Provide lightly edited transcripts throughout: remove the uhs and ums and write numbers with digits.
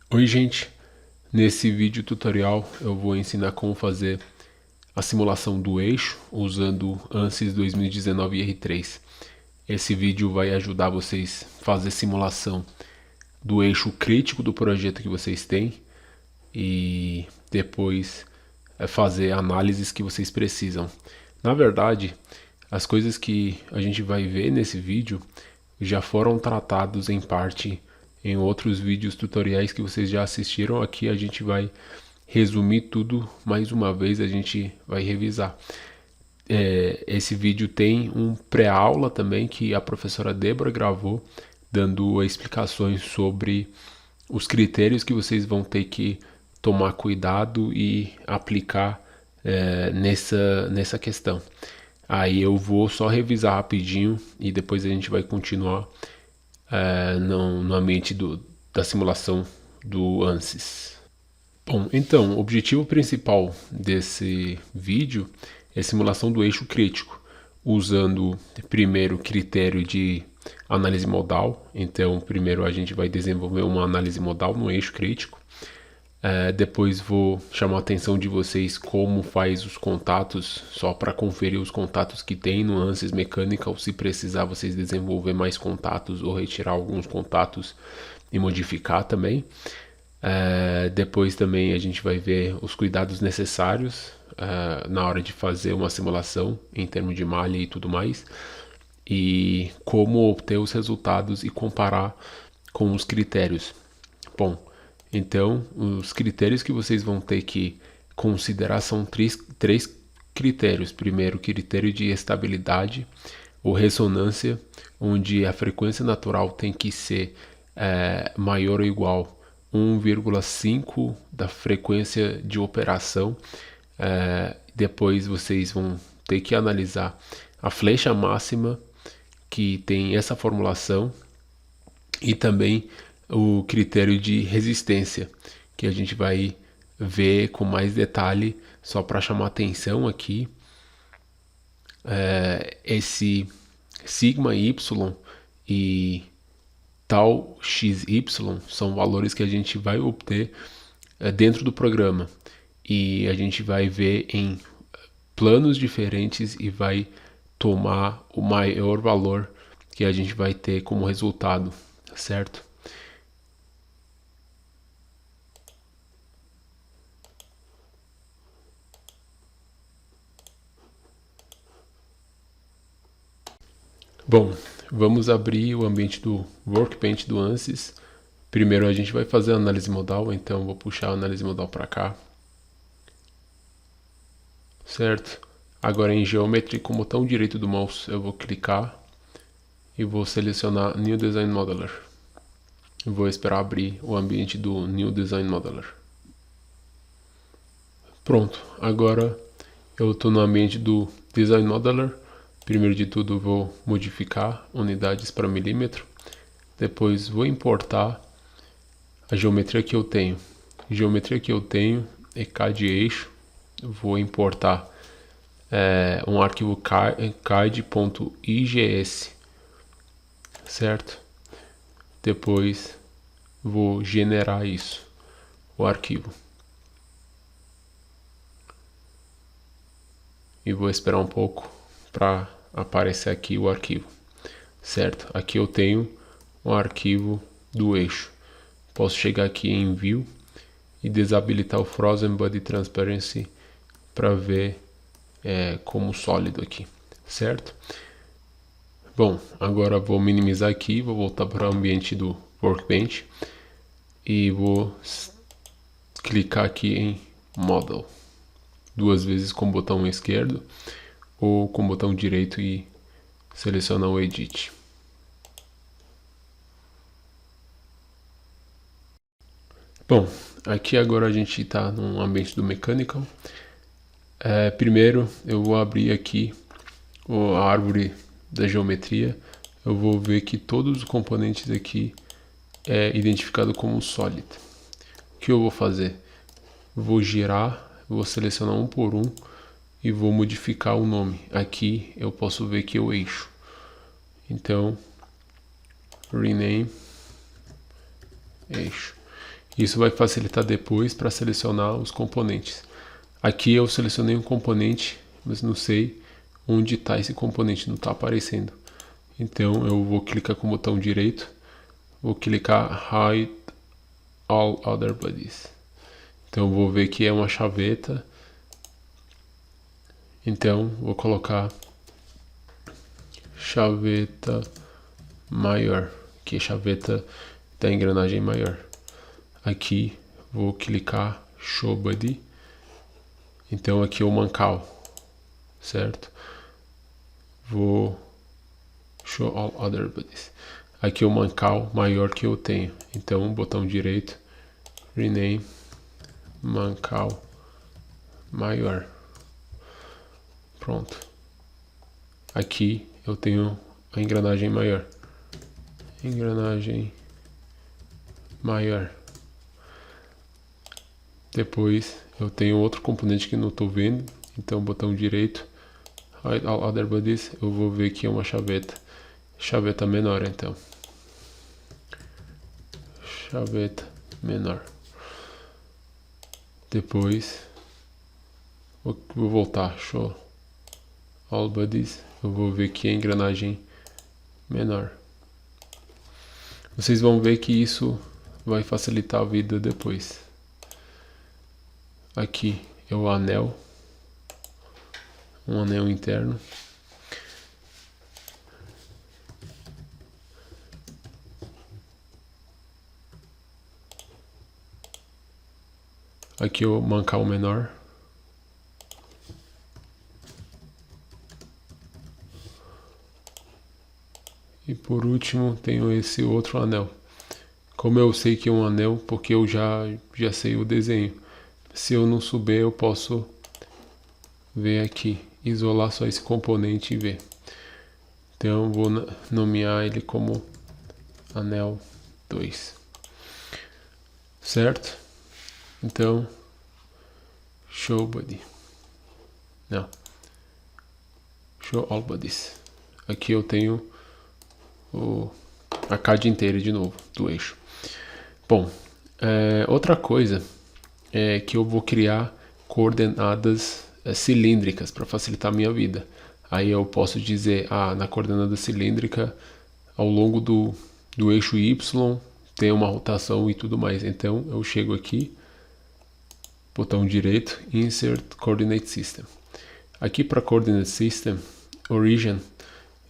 Oi gente, nesse vídeo tutorial eu vou ensinar como fazer a simulação do eixo usando ANSYS 2019 R3. Esse vídeo vai ajudar vocês a fazer simulação do eixo crítico do projeto que vocês têm e depois fazer análises que vocês precisam. Na verdade, as coisas que a gente vai ver nesse vídeo já foram tratados em parte em outros vídeos tutoriais que vocês já assistiram. Aqui a gente vai resumir tudo mais uma vez, a gente vai revisar. Esse vídeo tem um pré-aula também que a professora Débora gravou, dando explicações sobre os critérios que vocês vão ter que tomar cuidado e aplicar nessa questão. Aí eu vou só revisar rapidinho e depois a gente vai continuar no ambiente da simulação do ANSYS. Bom, então, o objetivo principal desse vídeo é a simulação do eixo crítico, usando primeiro critério de análise modal. Então, primeiro a gente vai desenvolver uma análise modal no eixo crítico. Depois vou chamar a atenção de vocês como faz os contatos, só para conferir os contatos que tem no ANSYS Mechanical. Se precisar vocês desenvolver mais contatos ou retirar alguns contatos e modificar também. Depois também a gente vai ver os cuidados necessários na hora de fazer uma simulação em termos de malha e tudo mais, e como obter os resultados e comparar com os critérios. Bom, então os critérios que vocês vão ter que considerar são três critérios. Primeiro, critério de estabilidade ou ressonância, onde a frequência natural tem que ser maior ou igual a 1,5 da frequência de operação. Depois vocês vão ter que analisar a flecha máxima, que tem essa formulação, e também o critério de resistência, que a gente vai ver com mais detalhe, só para chamar atenção aqui. Esse sigma y e tal xy são valores que a gente vai obter dentro do programa, e a gente vai ver em planos diferentes e vai tomar o maior valor que a gente vai ter como resultado, certo? Bom, vamos abrir o ambiente do Workbench do ANSYS. Primeiro a gente vai fazer a análise modal, então vou puxar a análise modal para cá. Certo? Agora em Geometry, com o botão direito do mouse, eu vou clicar e vou selecionar New Design Modeler. Eu vou esperar abrir o ambiente do New Design Modeler. Pronto, agora eu estou no ambiente do Design Modeler. Primeiro de tudo vou modificar unidades para milímetro. Depois vou importar a geometria que eu tenho. A geometria que eu tenho é CAD eixo. Vou importar um arquivo cad.igs, certo? Depois vou generar isso, o arquivo. E vou esperar um pouco para aparecer aqui o arquivo, certo? Aqui eu tenho um arquivo do eixo. Posso chegar aqui em View e desabilitar o Frozen Body Transparency para ver como sólido aqui, certo? Bom, agora vou minimizar aqui, vou voltar para o ambiente do Workbench e vou clicar aqui em Model, duas vezes com o botão esquerdo ou com o botão direito e selecionar o Edit. Bom, aqui agora a gente está no ambiente do Mechanical. Primeiro eu vou abrir aqui a árvore da geometria. Eu vou ver que todos os componentes aqui é identificado como Solid. O que eu vou fazer? Vou girar, vou selecionar um por um e vou modificar o nome. Aqui eu posso ver que é o eixo. Então, rename eixo. Isso vai facilitar depois para selecionar os componentes. Aqui eu selecionei um componente, mas não sei onde está esse componente, não está aparecendo. Então eu vou clicar com o botão direito, vou clicar Hide All Other Bodies. Então eu vou ver que é uma chaveta. Então vou colocar chaveta maior, que é chaveta da engrenagem maior. Aqui vou clicar Show Body. Então aqui é o mancal, certo? Vou Show All Other Bodies. Aqui é o mancal maior que eu tenho. Então botão direito, Rename mancal maior. Pronto. Aqui eu tenho a engrenagem maior. Engrenagem maior. Depois eu tenho outro componente que não estou vendo. Então botão direito, Hide All Other Bodies. Eu vou ver que é uma chaveta. Chaveta menor então. Chaveta menor. Depois vou voltar. Show All Bodies. Eu vou ver que é engrenagem menor. Vocês vão ver que isso vai facilitar a vida depois. Aqui é o anel. Um anel interno. Aqui é o mancal menor. E por último tenho esse outro anel. Como eu sei que é um anel, porque eu já sei o desenho. Se eu não souber, eu posso ver aqui, isolar só esse componente e ver. Então vou nomear ele como anel 2. Certo? Então, Show Body. Não. Show All Bodies. Aqui eu tenho a CAD inteira de novo, do eixo. Bom, outra coisa é que eu vou criar coordenadas cilíndricas para facilitar a minha vida. Aí eu posso dizer, na coordenada cilíndrica, ao longo do eixo Y, tem uma rotação e tudo mais. Então eu chego aqui, botão direito, Insert Coordinate System. Aqui para Coordinate System, Origin,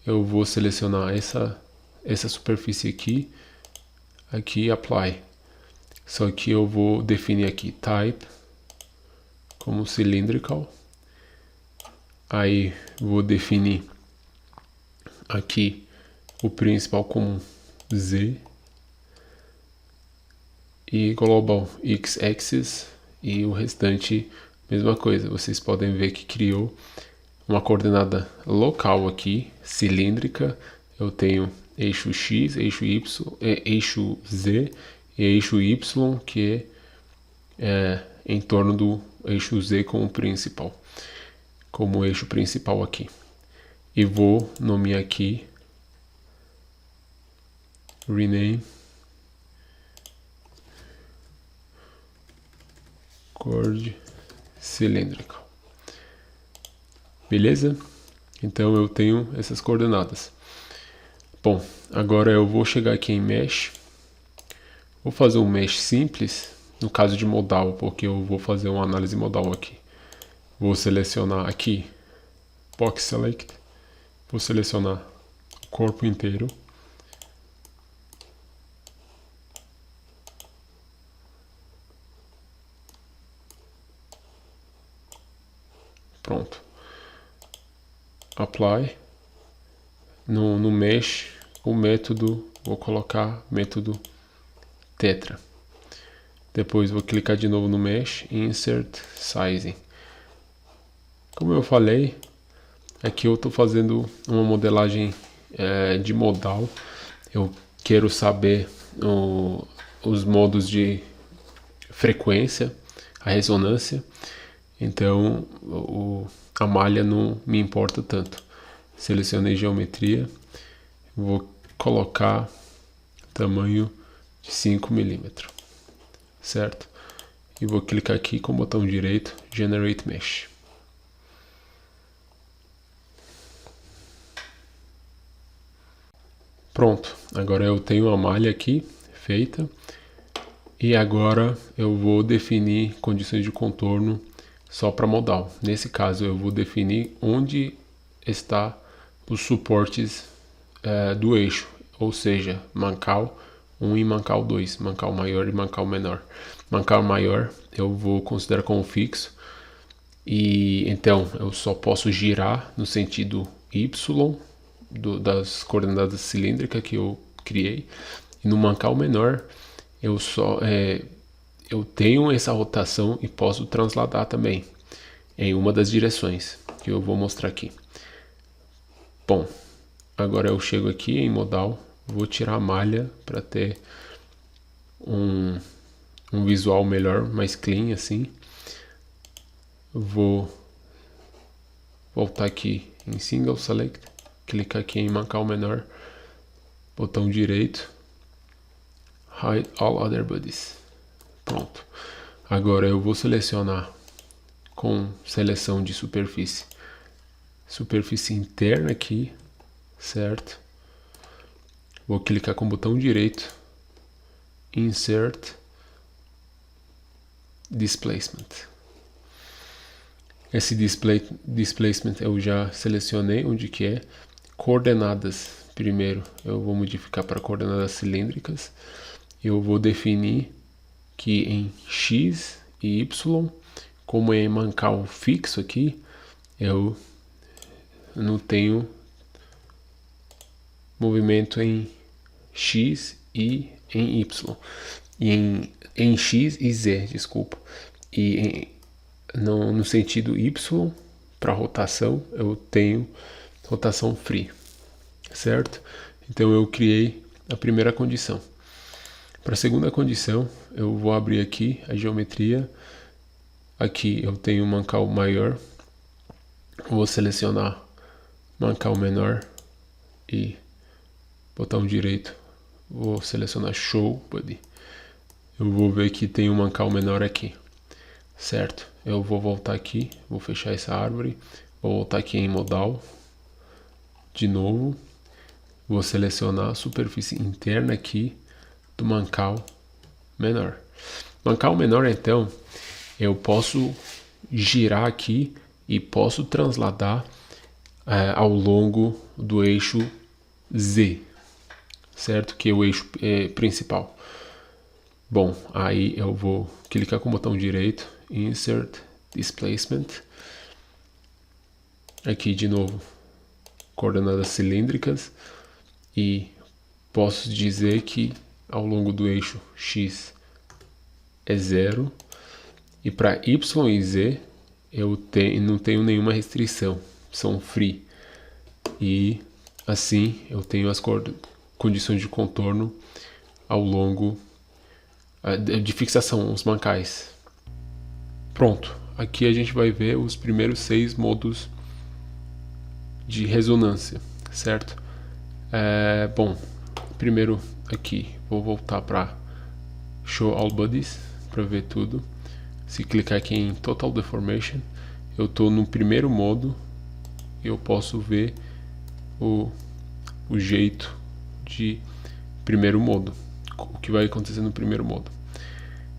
eu vou selecionar essa superfície aqui Apply. Só que eu vou definir aqui Type como Cylindrical. Aí vou definir aqui o principal como Z e Global X-Axis e o restante mesma coisa. Vocês podem ver que criou uma coordenada local aqui, cilíndrica. Eu tenho eixo X, eixo Y, eixo Z e eixo Y, que é em torno do eixo Z como principal, como eixo principal aqui. E vou nomear aqui Rename Chord Cylindrical. Beleza? Então eu tenho essas coordenadas. Bom, agora eu vou chegar aqui em Mesh. Vou fazer um Mesh simples, no caso de modal, porque eu vou fazer uma análise modal aqui. Vou selecionar aqui, Box Select. Vou selecionar o corpo inteiro. Pronto. Apply. No Mesh, o método, vou colocar método Tetra. Depois vou clicar de novo no Mesh, Insert Sizing. Como eu falei, aqui eu estou fazendo uma modelagem de modal. Eu quero saber os modos de frequência, a ressonância. Então a malha não me importa tanto. Selecionei geometria, vou colocar tamanho de 5 mm, certo? E vou clicar aqui com o botão direito, Generate Mesh. Pronto, agora eu tenho a malha aqui feita. E agora eu vou definir condições de contorno só para modal. Nesse caso eu vou definir onde está os suportes do eixo, ou seja, mancal 1 e mancal 2, mancal maior e mancal menor. Mancal maior eu vou considerar como fixo, e então eu só posso girar no sentido Y das coordenadas cilíndricas que eu criei, e no mancal menor eu tenho essa rotação e posso transladar também em uma das direções que eu vou mostrar aqui. Bom, agora eu chego aqui em modal, vou tirar a malha para ter um visual melhor, mais clean assim. Vou voltar aqui em Single Select, clicar aqui em mancal menor, botão direito, Hide All Other Bodies. Pronto. Agora eu vou selecionar com seleção de superfície interna aqui, certo? Vou clicar com o botão direito, Insert Displacement. Esse displacement eu já selecionei onde que é. Coordenadas, primeiro eu vou modificar para coordenadas cilíndricas. Eu vou definir que em X e Y, como é em mancal fixo aqui, eu não tenho movimento em X e em Y. E em X e Z, desculpa. E no sentido Y, para rotação, eu tenho rotação free, certo? Então eu criei a primeira condição. Para a segunda condição, eu vou abrir aqui a geometria. Aqui eu tenho um mancal maior. Vou selecionar mancal menor e botão direito. Vou selecionar Show Body. Eu vou ver que tem um mancal menor aqui, certo? Eu vou voltar aqui, vou fechar essa árvore. Vou voltar aqui em modal. De novo. Vou selecionar a superfície interna aqui do mancal menor. Mancal menor, então, eu posso girar aqui e posso transladar ao longo do eixo Z, certo? Que é o eixo principal. Bom, aí eu vou clicar com o botão direito, Insert Displacement. Aqui de novo, coordenadas cilíndricas, e posso dizer que ao longo do eixo X é 0, e para Y e Z eu não tenho nenhuma restrição, são free, e assim eu tenho as condições de contorno ao longo de fixação, os mancais. Pronto, aqui a gente vai ver os primeiros 6 modos de ressonância, certo? Bom, primeiro aqui vou voltar para Show All Bodies para ver tudo. Se clicar aqui em Total Deformation, eu estou no primeiro modo e eu posso ver o jeito de primeiro modo, o que vai acontecer no primeiro modo.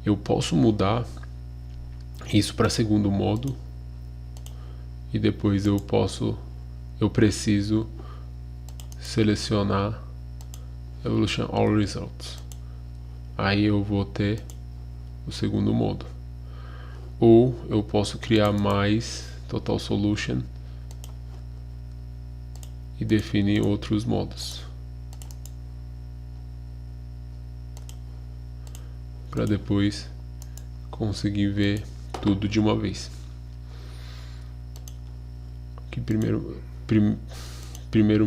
Eu posso mudar isso para segundo modo e depois eu preciso selecionar Evolution All Results. Aí eu vou ter o segundo modo. Ou eu posso criar mais Total Solution e definir outros modos para depois conseguir ver tudo de uma vez. Aqui primeiro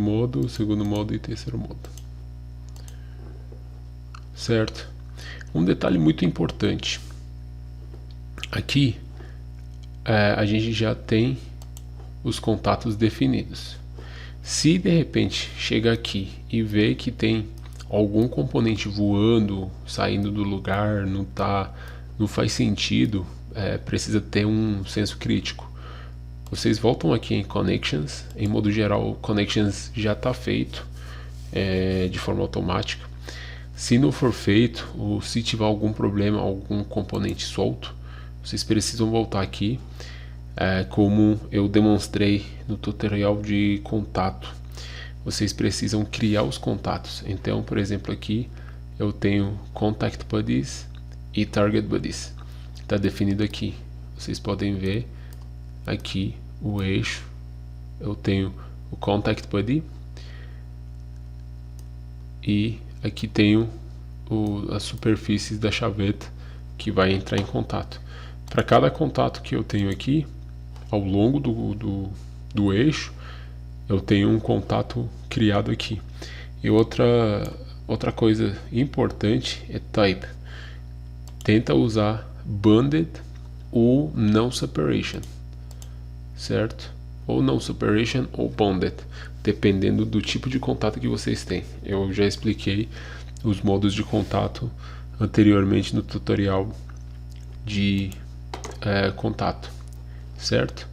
modo, segundo modo e terceiro modo, certo? Um detalhe muito importante, aqui a gente já tem os contatos definidos. Se de repente chegar aqui e ver que tem algum componente voando, saindo do lugar, não faz sentido, precisa ter um senso crítico. Vocês voltam aqui em Connections, em modo geral, Connections já está feito de forma automática. Se não for feito, ou se tiver algum problema, algum componente solto, vocês precisam voltar aqui, como eu demonstrei no tutorial de contato. Vocês precisam criar os contatos. Então, por exemplo, aqui eu tenho Contact Buddies e Target Buddies. Está definido aqui. Vocês podem ver aqui o eixo. Eu tenho o Contact Buddy e aqui tenho as superfícies da chaveta que vai entrar em contato. Para cada contato que eu tenho aqui, ao longo do eixo, eu tenho um contato criado aqui. E outra coisa importante é type. Tenta usar Bonded ou No Separation, certo? Ou No Separation ou Bonded, dependendo do tipo de contato que vocês têm. Eu já expliquei os modos de contato anteriormente no tutorial de contato, certo?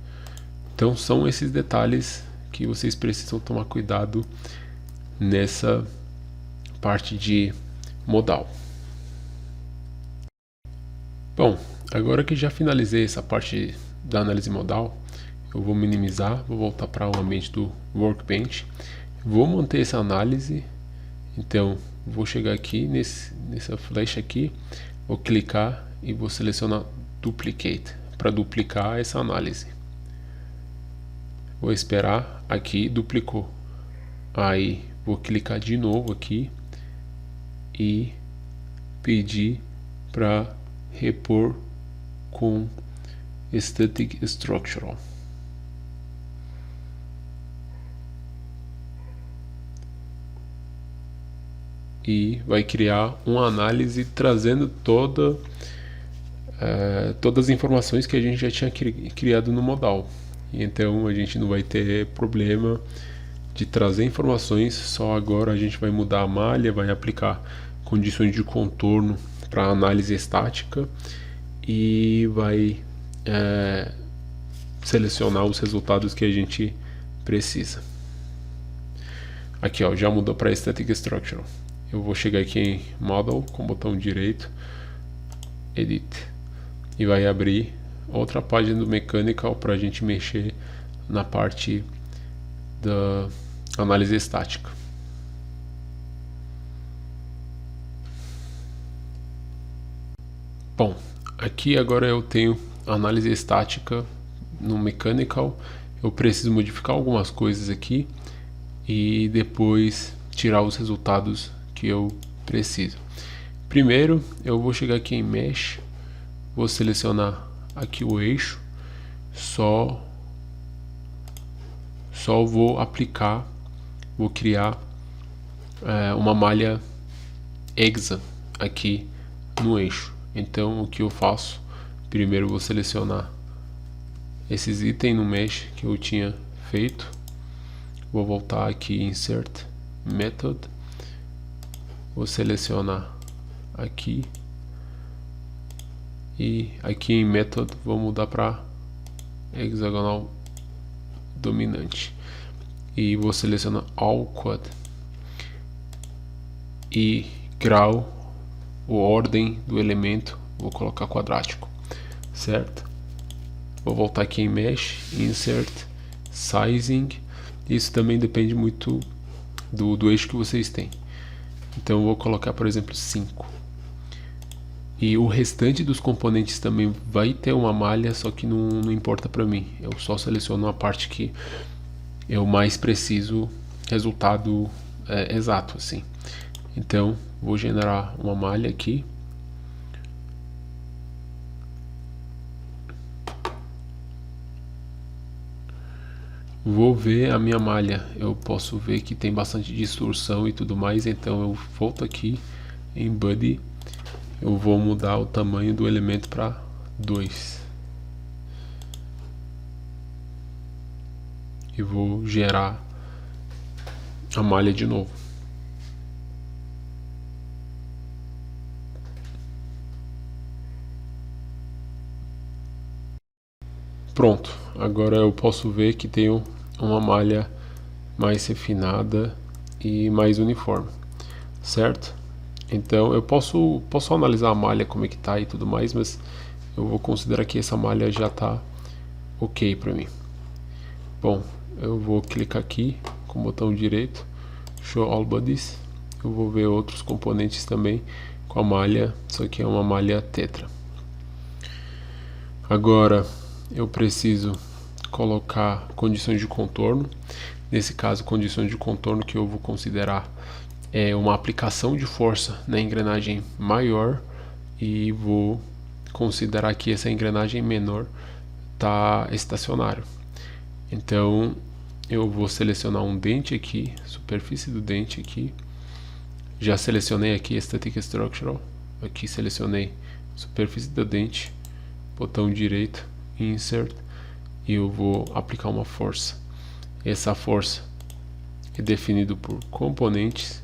Então são esses detalhes que vocês precisam tomar cuidado nessa parte de modal. Bom, agora que já finalizei essa parte da análise modal, eu vou minimizar, vou voltar para o ambiente do Workbench, vou manter essa análise. Então vou chegar aqui nessa flecha aqui, vou clicar e vou selecionar Duplicate para duplicar essa análise. Vou esperar aqui, duplicou. Aí vou clicar de novo aqui e pedir para repor com Static Structural. E vai criar uma análise trazendo todas as informações que a gente já tinha criado no modal. Então a gente não vai ter problema de trazer informações, só agora a gente vai mudar a malha, vai aplicar condições de contorno para análise estática e vai selecionar os resultados que a gente precisa. Aqui ó, já mudou para Static Structural. Eu vou chegar aqui em Model com o botão direito, Edit, e vai abrir outra página do Mechanical para a gente mexer na parte da análise estática. Bom, aqui agora eu tenho análise estática no Mechanical. Eu preciso modificar algumas coisas aqui e depois tirar os resultados que eu preciso. Primeiro eu vou chegar aqui em Mesh, vou selecionar aqui o eixo, só vou aplicar, vou criar uma malha hexa aqui no eixo. Então o que eu faço? Primeiro vou selecionar esses itens no mesh que eu tinha feito, vou voltar aqui em Insert Method, vou selecionar aqui e aqui em Method vou mudar para hexagonal dominante e vou selecionar All Quad e grau, a ordem do elemento vou colocar quadrático, certo? Vou voltar aqui em Mesh, Insert, Sizing. Isso também depende muito do eixo que vocês têm. Então eu vou colocar, por exemplo, 5. E o restante dos componentes também vai ter uma malha, só que não importa para mim. Eu só seleciono a parte que eu mais preciso resultado exato, assim. Então vou generar uma malha aqui. Vou ver a minha malha, eu posso ver que tem bastante distorção e tudo mais, então eu volto aqui em Body, eu vou mudar o tamanho do elemento para 2 e vou gerar a malha de novo. Pronto, agora eu posso ver que tenho uma malha mais refinada e mais uniforme, certo? Então eu posso analisar a malha como é que tá e tudo mais, mas eu vou considerar que essa malha já tá ok para mim. Bom, eu vou clicar aqui com o botão direito, Show All Bodies. Eu vou ver outros componentes também com a malha, só que é uma malha tetra. Agora eu preciso colocar condições de contorno. Nesse caso, condições de contorno que eu vou considerar é uma aplicação de força na engrenagem maior e vou considerar que essa engrenagem menor está estacionário. Então eu vou selecionar um dente aqui, superfície do dente aqui. Já selecionei aqui Static Structural. Aqui selecionei superfície do dente, botão direito, Insert, e eu vou aplicar uma força. Essa força é definida por componentes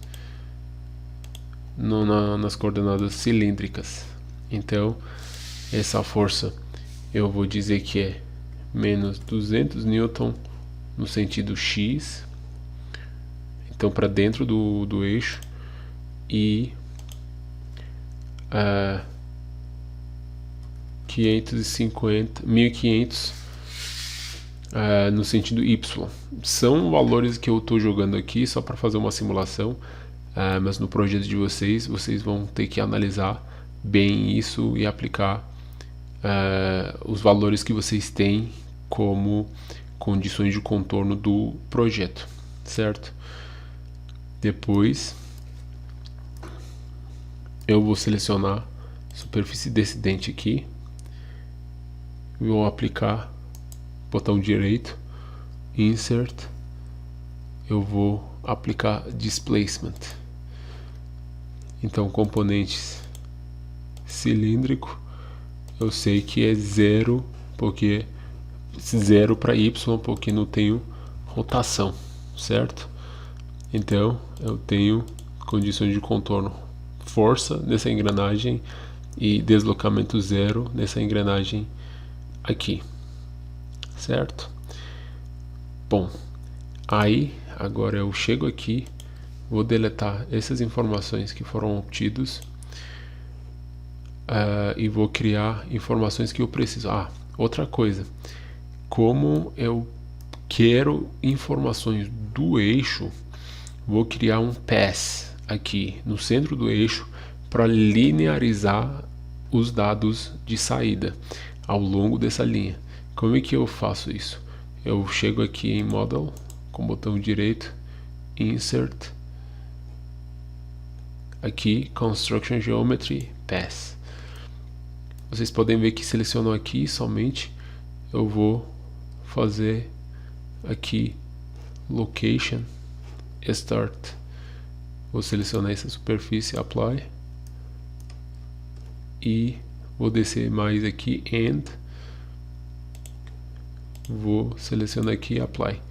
nas coordenadas cilíndricas. Então essa força eu vou dizer que é menos 200 Newton no sentido X, então para dentro do eixo, e 1500 no sentido Y. São valores que eu estou jogando aqui só para fazer uma simulação, mas no projeto de vocês vão ter que analisar bem isso e aplicar os valores que vocês têm como condições de contorno do projeto, certo? Depois eu vou selecionar a superfície desse dente aqui, vou aplicar botão direito, Insert, eu vou aplicar Displacement. Então componentes cilíndrico, eu sei que é 0, porque 0 para Y, porque não tenho rotação, certo? Então eu tenho condições de contorno, força nessa engrenagem e deslocamento 0 nessa engrenagem aqui, certo? Bom, aí agora eu chego aqui, vou deletar essas informações que foram obtidas e vou criar informações que eu preciso. Outra coisa, como eu quero informações do eixo, vou criar um pass aqui no centro do eixo para linearizar os dados de saída ao longo dessa linha. Como é que eu faço isso? Eu chego aqui em Model com o botão direito, Insert, aqui Construction Geometry Pass. Vocês podem ver que seleciono aqui somente, eu vou fazer aqui Location, Start, vou selecionar essa superfície, Apply, e vou descer mais aqui, End, vou selecionar aqui, Apply.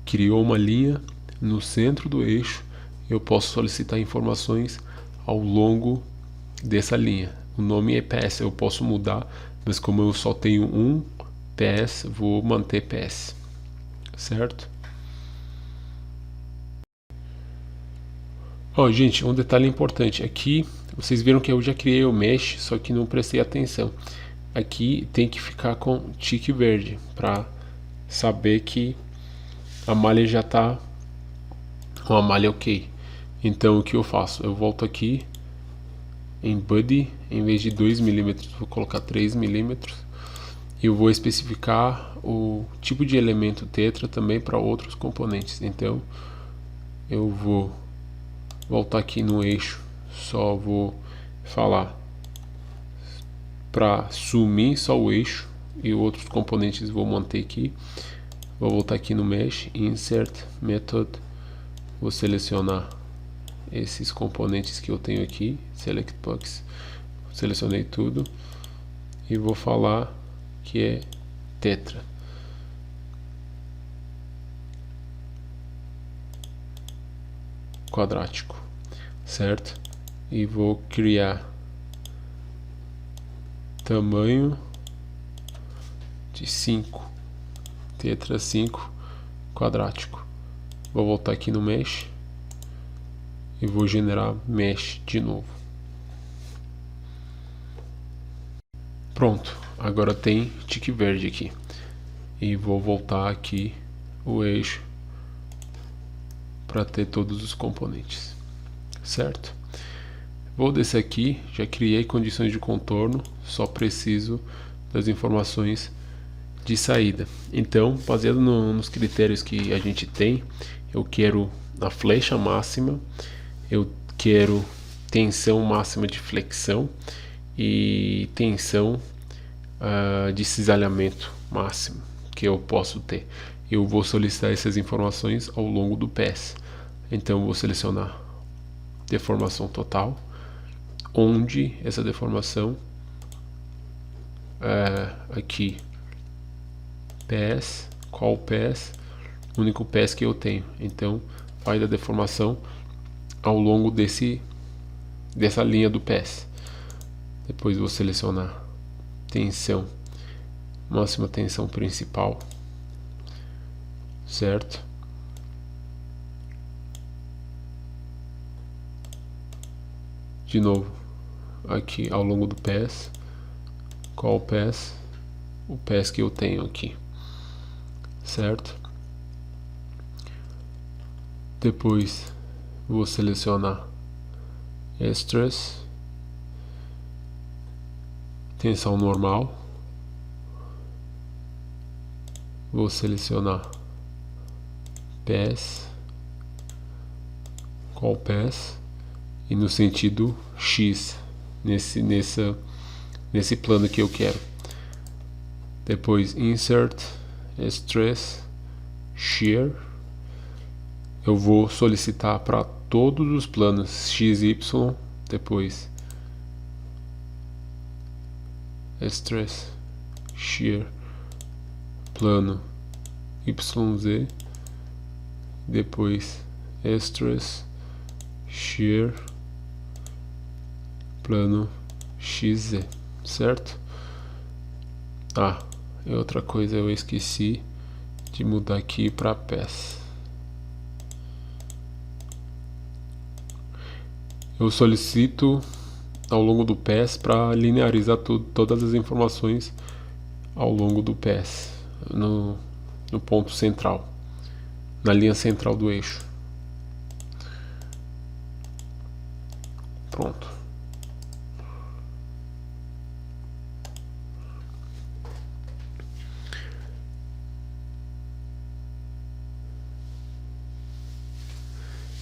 Criou uma linha no centro do eixo, eu posso solicitar informações ao longo dessa linha. O nome é PS, eu posso mudar, mas como eu só tenho um PS, vou manter PS, certo? Gente, um detalhe importante aqui, vocês viram que eu já criei o mesh, só que não prestei atenção. Aqui tem que ficar com tique verde para saber que a malha já está uma malha ok. Então o que eu faço? Eu volto aqui em Body, em vez de 2 mm, vou colocar 3 mm. E eu vou especificar o tipo de elemento tetra também para outros componentes. Então eu vou voltar aqui no eixo, só vou falar para sumir só o eixo e outros componentes vou manter aqui. Vou voltar aqui no Mesh, Insert, Method, vou selecionar esses componentes que eu tenho aqui, Select Box, selecionei tudo e vou falar que é tetra. Quadrático, certo? E vou criar tamanho de 5, tetra 5 quadrático. Vou voltar aqui no mesh e vou generar mesh de novo. Pronto, agora tem tique verde aqui. E vou voltar aqui o eixo para ter todos os componentes, certo? Vou descer aqui, já criei condições de contorno, só preciso das informações de saída. Então, baseado nos critérios que a gente tem, eu quero a flecha máxima, eu quero tensão máxima de flexão e tensão de cisalhamento máximo que eu posso ter. Eu vou solicitar essas informações ao longo do PES. Então eu vou selecionar deformação total, onde essa deformação aqui PES, qual PES, único PES que eu tenho. Então vai da deformação ao longo dessa linha do PES. Depois vou selecionar tensão, máxima tensão principal, certo? De novo, aqui ao longo do PES, qual o PES? O PES que eu tenho aqui, certo? Depois vou selecionar stress, tensão normal, vou selecionar PES, qual PES, e no sentido X, nesse plano que eu quero. Depois insert, stress, shear, eu vou solicitar para todos os planos X, Y, depois stress, shear, plano YZ, depois stress, shear, plano XZ, certo? E outra coisa eu esqueci de mudar aqui para PES. Eu solicito ao longo do PES para linearizar todas as informações ao longo do PES, no ponto central, na linha central do eixo. Pronto.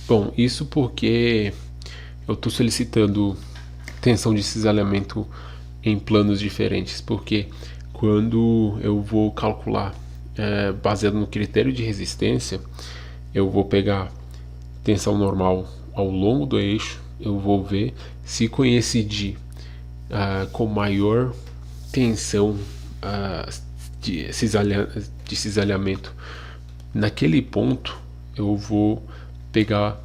Bom, isso porque eu estou solicitando tensão de cisalhamento em planos diferentes, porque quando eu vou calcular baseado no critério de resistência, eu vou pegar tensão normal ao longo do eixo, eu vou ver se coincidir com maior tensão de cisalhamento naquele ponto, eu vou pegar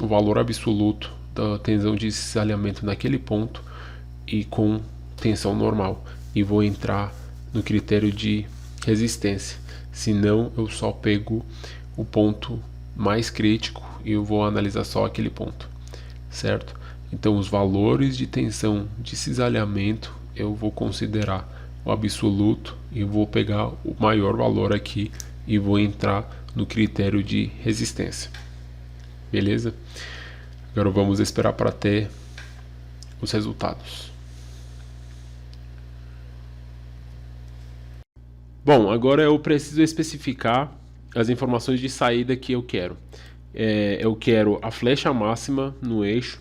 o valor absoluto da tensão de cisalhamento naquele ponto e com tensão normal, e vou entrar no critério de resistência. Senão eu só pego o ponto mais crítico e eu vou analisar só aquele ponto, certo? Então os valores de tensão de cisalhamento eu vou considerar o absoluto e vou pegar o maior valor aqui e vou entrar no critério de resistência. Beleza? Agora vamos esperar para ter os resultados. Bom, agora eu preciso especificar as informações de saída que eu quero. Eu quero a flecha máxima no eixo,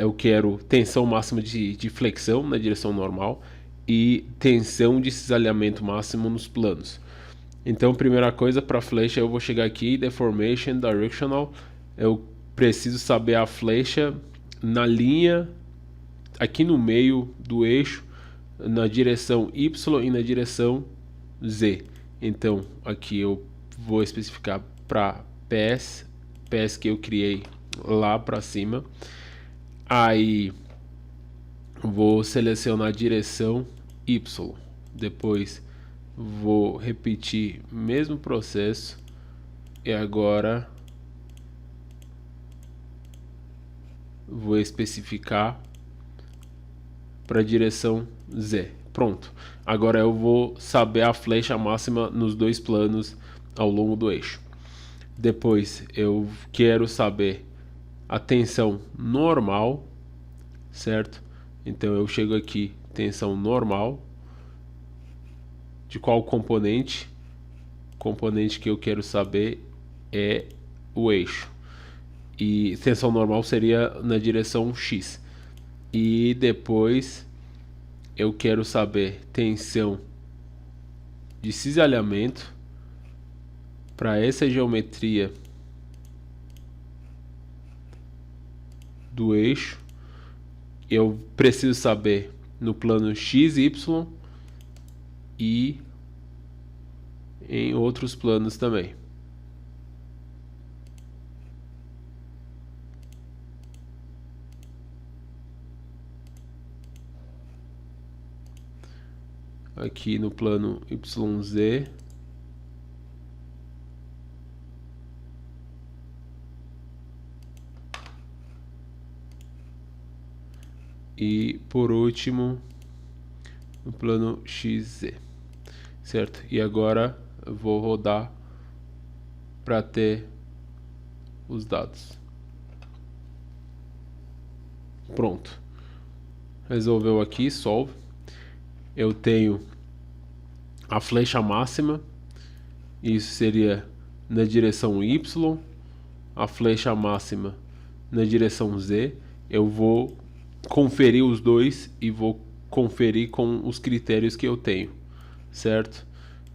eu quero tensão máxima de flexão na direção normal e tensão de cisalhamento máximo nos planos. Então, primeira coisa, para a flecha eu vou chegar aqui, Deformation Directional, eu preciso saber a flecha na linha, aqui no meio do eixo, na direção Y e na direção Z. Então, aqui eu vou especificar para PES que eu criei lá para cima. Aí, vou selecionar a direção Y, depois Vou repetir o mesmo processo e agora vou especificar para a direção Z. Pronto. Agora eu vou saber a flecha máxima nos dois planos ao longo do eixo. Depois eu quero saber a tensão normal, certo? Então eu chego aqui, tensão normal. De qual componente? O componente que eu quero saber é o eixo. E tensão normal seria na direção X. E depois eu quero saber tensão de cisalhamento para essa geometria do eixo. Eu preciso saber no plano X, Y e em outros planos também. Aqui no plano YZ. E por último, no plano XZ. Certo? E agora eu vou rodar para ter os dados. Pronto. Resolveu aqui, solve. Eu tenho a flecha máxima, isso seria na direção Y, a flecha máxima na direção Z. Eu vou conferir os dois e vou conferir com os critérios que eu tenho, certo?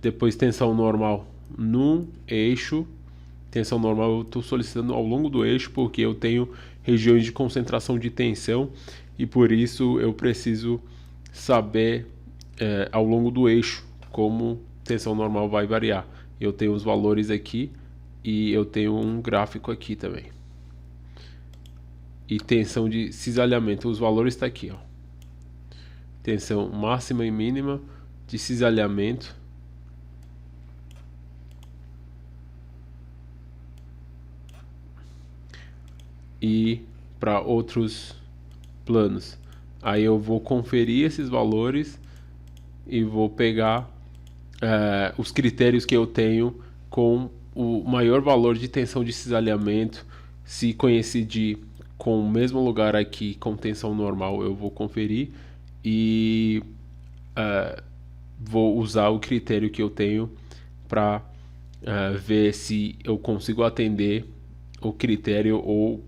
Depois tensão normal no eixo. Tensão normal eu estou solicitando ao longo do eixo porque eu tenho regiões de concentração de tensão e por isso eu preciso saber ao longo do eixo como tensão normal vai variar. Eu tenho os valores aqui e eu tenho um gráfico aqui também. E tensão de cisalhamento, os valores estão aqui, ó. Tensão máxima e mínima de cisalhamento. E para outros planos. Aí eu vou conferir esses valores e vou pegar os critérios que eu tenho com o maior valor de tensão de cisalhamento. Se coincidir com o mesmo lugar aqui com tensão normal, eu vou conferir e vou usar o critério que eu tenho para ver se eu consigo atender o critério ou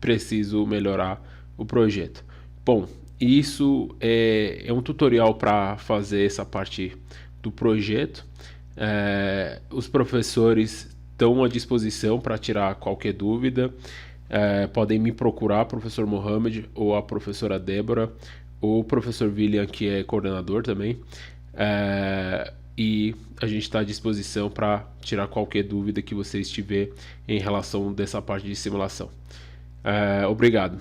preciso melhorar o projeto. Bom, isso é um tutorial para fazer essa parte do projeto. Os professores estão à disposição para tirar qualquer dúvida. Podem me procurar, professor Mohamed, ou a professora Débora, ou o professor William, que é coordenador também. E a gente está à disposição para tirar qualquer dúvida que vocês tiverem em relação dessa parte de simulação. Obrigado.